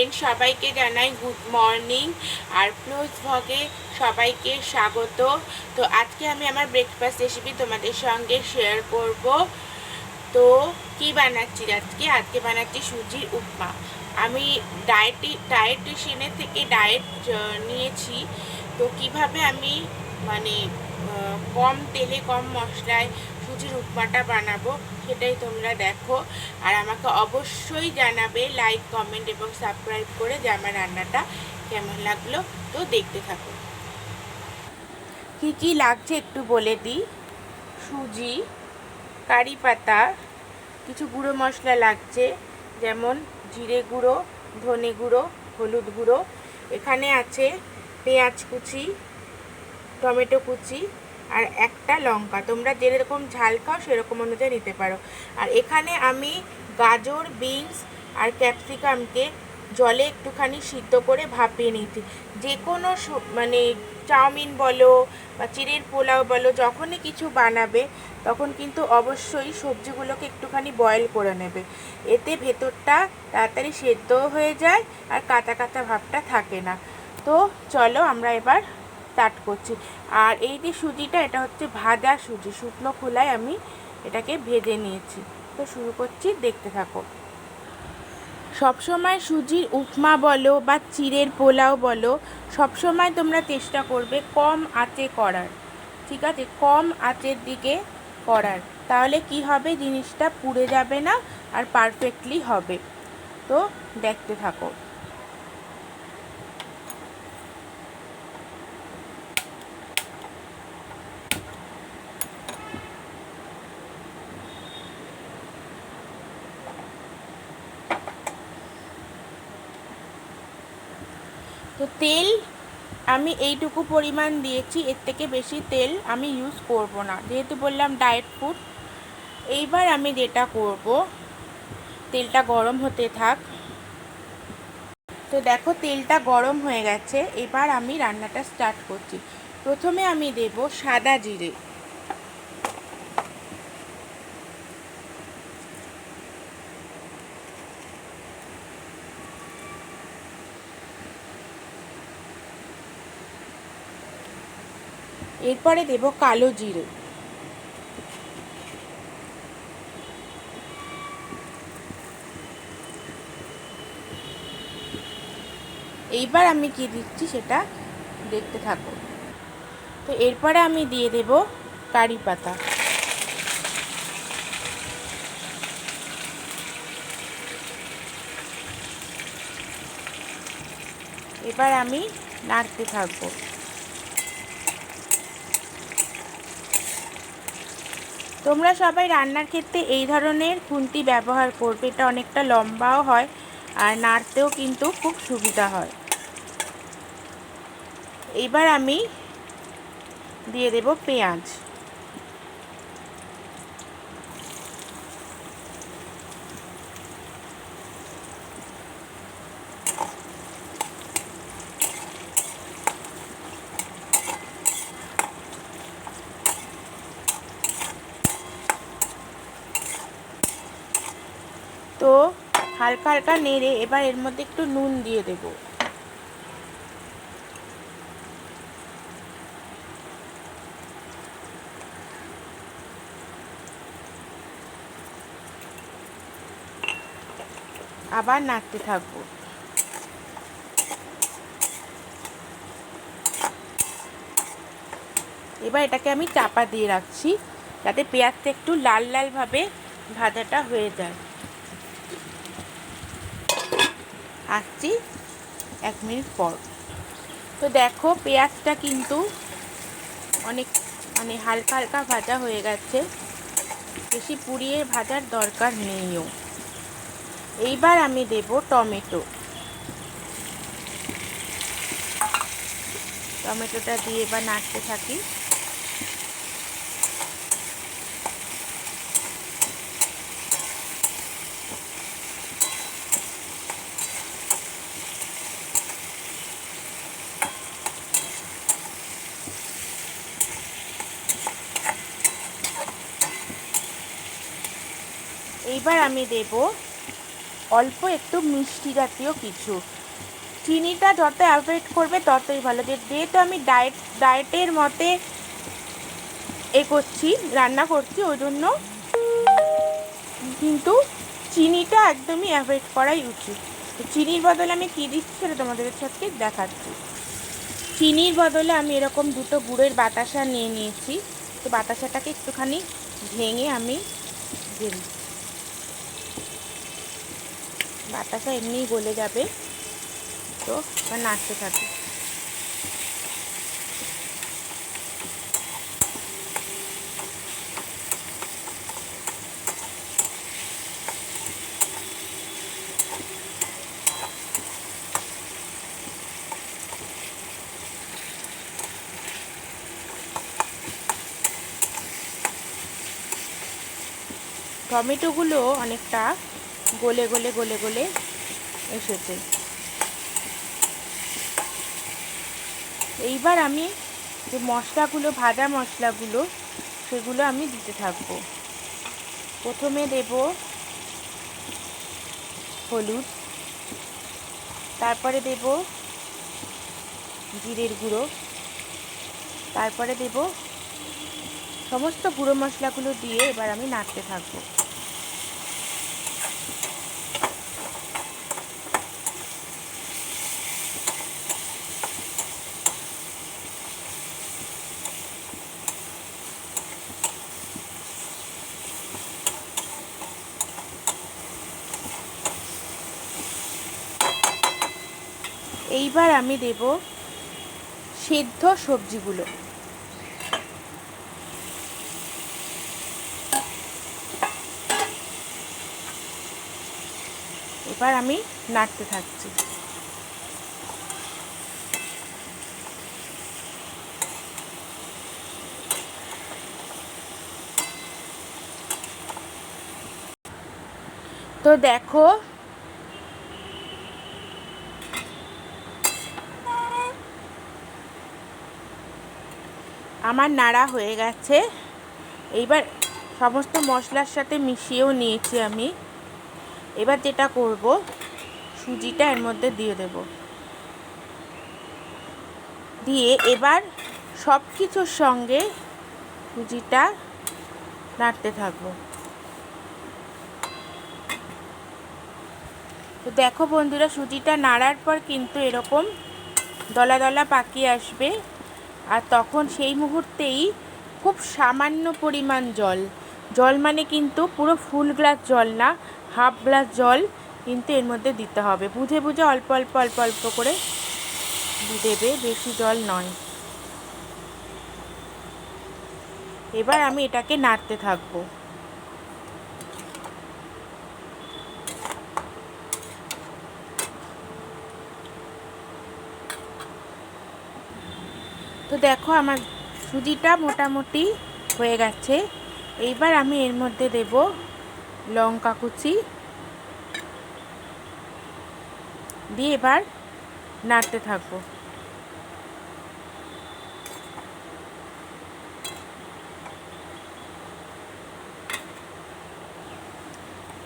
Friend, সবাইকে জানাই good morning আর close ভ্লগে সবাইকে স্বাগত। তো আজকে আমি আমার ব্রেকফাস্ট রেসিপি তোমাদের সঙ্গে শেয়ার করব। তো কি বানাচ্ছি আজকে বানাচ্ছি সুজির উপমা। আমি ডায়েটিশিয়ানের থেকে ডায়েট নিয়েছি। তো কিভাবে আমি মানে কম তেলে কম মশলায় সুজির উপমাটা বানাবো সেটাই তোমরা দেখো। আর আমাকে অবশ্যই জানাবে লাইক, কমেন্ট এবং সাবস্ক্রাইব করে যে আমার রান্নাটা কেমন লাগলো। তো দেখতে থাকো। কি কি লাগছে একটু বলে দিই। সুজি, কারি পাতা, কিছু গুঁড়ো মশলা লাগছে, যেমন জিরে গুঁড়ো, ধনে গুঁড়ো, হলুদ গুঁড়ো। এখানে আছে পেঁয়াজ কুচি, টমেটো কুচি আর একটা লঙ্কা। তোমরা যেরকম ঝাল খাও সেরকম অনুযায়ী নিতে পারো। আর এখানে আমি গাজর, বিনস আর ক্যাপসিকামকে জলে একটুখানি সিদ্ধ করে ভাপিয়ে নিয়েছি। যে কোনো মানে চাউমিন বলো বা চিড়ের পোলাও বলো, যখনই কিছু বানাবে তখন কিন্তু অবশ্যই সবজিগুলোকে একটুখানি বয়েল করে নেবে। এতে ভেতরটা তাড়াতাড়ি সেদ্ধও হয়ে যায় আর কাঁচা কাঁচা ভাবটা থাকে না। তো চলো আমরা এবার স্টার্ট করছি। আর এই যে সুজিটা, এটা হচ্ছে ভাজা সুজি, শুকনো খোলায় আমি এটাকে ভেজে নিয়েছি। তো শুরু করছি, দেখতে থাকো। সবসময় সুজির উপমা বলো বা চিড়ের পোলাও বলো, সবসময় তোমরা চেষ্টা করবে কম আঁচে করার, ঠিক আছে? কম আঁচের দিকে করার, তাহলে কি হবে, জিনিসটা পুড়ে যাবে না আর পারফেক্টলি হবে। তো দেখতে থাকো। তো তেল আমি এইটুকু পরিমাণ দিয়েছি, এর থেকে বেশি তেল আমি ইউজ করব না, যেহেতু বললাম ডায়েট ফুড। এইবার আমি যেটা করব, তেলটা গরম হতে থাক। তো দেখো তেলটা গরম হয়ে গেছে, এবার আমি রান্নাটা স্টার্ট করছি। প্রথমে আমি দেব সাদা জিরে, এরপরে দেব কালো জিরে, এইবার আমি কি দিচ্ছি সেটা দেখতে থাকো। তো এরপরে আমি দিয়ে দেব কারি পাতা, এবার আমি নাড়তে থাকবো। তোমরা সবাই রান্নার ক্ষেত্রে এই ধরনের খুন্তি ব্যবহার করবে, এটা অনেকটা লম্বাও হয় আর নাড়তেও কিন্তু খুব সুবিধা হয়। এইবার আমি দিয়ে দেব পেঁয়াজ, তো হালকা হালকা নেড়ে এবার এর মধ্যে একটু নুন দিয়ে দেব। আবার নাড়তে থাকবো। এবার এটাকে আমি চাপা দিয়ে রাখছি, যাতে পেঁয়াজটা একটু লাল লালভাবে ভাজাটা হয়ে যায়। আসছি 1 মিনিট পর। তো দেখো পেঁয়াজটা কিন্তু অনেক হালকা হালকা ভাজা হয়ে গেছে, বেশি পুড়িয়ে ভাজার দরকার নেইও। এইবার আমি দেব টমেটো, টমেটোটা দিয়ে এবার নাড়তে থাকি। এইবার আমি দেব অল্প একটু মিষ্টি জাতীয় কিছু। চিনিটা যত অ্যাভয়েড করবে ততই ভালো। যেহেতু আমি ডায়েটের মতে করছি, রান্না করছি, ওই জন্য কিন্তু চিনিটা একদমই অ্যাভয়েড করাই উচিত। তো চিনির বদলে আমি কী দিচ্ছি সেটা তোমাদের সাথে দেখাচ্ছি। চিনির বদলে আমি এরকম দুটো গুড়ের বাতাসা নিয়ে নিয়েছি। তো বাতাসাটাকে একটুখানি ভেঙে আমি দিয়ে দিচ্ছি। বাতাসা এমনিই গলে যাবে, তো এবার নাড়তে থাকি। টমেটোগুলো অনেকটা গলে গলে গলে গলে এসেছে। এইবার আমি যে মশলাগুলো, ভাজা মশলাগুলো, সেগুলো আমি দিতে থাকবো। প্রথমে দেব হলুদ, তারপরে দেব জিরের গুঁড়ো, তারপরে দেব সমস্ত গুঁড়ো মশলাগুলো দিয়ে এবার আমি নাড়তে থাকবো। এইবার আমি দেব সেদ্ধ সবজিগুলো। এবার আমি নাড়তে থাকছি। তো দেখো আমার নাড়া হয়ে গেছে। এইবার সমস্ত মশলার সাথে মিশিয়েও নিয়েছি আমি। এবার যেটা করব, সুজিটা এর মধ্যে দিয়ে দেব। দিয়ে এবার সব কিছুর সঙ্গে সুজিটা নাড়তে থাকবো। তো দেখো বন্ধুরা, সুজিটা নাড়ার পর কিন্তু এরকম দলা দলা পাকিয়ে আসবে, আর তখন সেই মুহূর্তেই খুব সামান্য পরিমাণ জল মানে কিন্তু পুরো ফুল গ্লাস জল না, হাফ গ্লাস জল কিন্তু এর মধ্যে দিতে হবে। বুঝে বুঝে অল্প অল্প অল্প অল্প করে দেবে, বেশি জল নয়। এবার আমি এটাকে নাড়তে থাকবো। তো দেখো আমার সুজিটা মোটামুটি হয়ে গেছে। এইবার আমি এর মধ্যে দেব লঙ্কা কুচি, দিয়ে এবার নাড়তে থাকবো।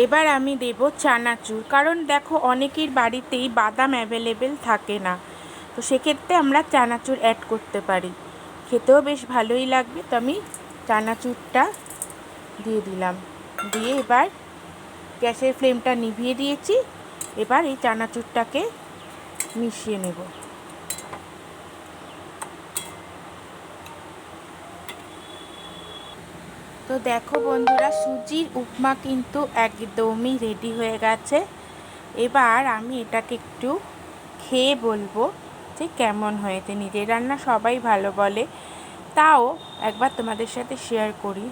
এবার আমি দেব চানাচুর, কারণ দেখো অনেকের বাড়িতেই বাদাম অ্যাভেলেবেল থাকে না, তো সেক্ষেত্রে আমরা চানাচুর অ্যাড করতে পারি, খেতেও বেশ ভালোই লাগবে। তো আমি চানাচুরটা দিয়ে দিলাম। দিয়ে এবার গ্যাসের ফ্লেমটা নিভিয়ে দিয়েছি। এবার এই চানাচুরটাকে মিশিয়ে নেব। তো দেখো বন্ধুরা, সুজির উপমা কিন্তু একদমই রেডি হয়ে গেছে। এবার আমি এটাকে একটু খেয়ে বলবো যে কেমন হয়েছে। নিজের রান্না সবাই ভালো বলে, তাও একবার তোমাদের সাথে শেয়ার করি।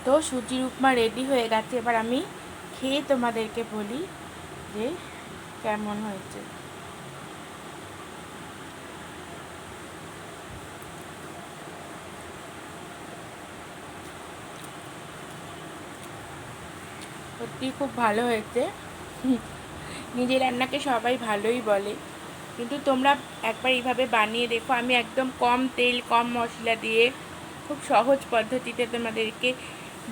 তো সুজির উপমা রেডি হয়ে গেছে, এবার আমি খেয়ে তোমাদেরকে বলি যে কেমন হয়েছে। সত্যি খুব ভালো হয়েছে। নিজের রান্নাকে সবাই ভালোই বলে, কিন্তু তোমরা একবার এইভাবে বানিয়ে দেখো। আমি একদম কম তেল কম মশলা দিয়ে খুব সহজ পদ্ধতিতে তোমাদেরকে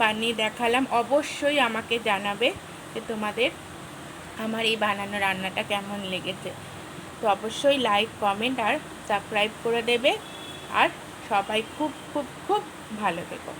বানিয়ে দেখালাম। অবশ্যই আমাকে জানাবে যে তোমাদের আমার এই বানানো রান্নাটা কেমন লেগেছে। তো অবশ্যই লাইক, কমেন্ট আর সাবস্ক্রাইব করে দেবে। আর সবাই খুব খুব খুব ভালো থেকো।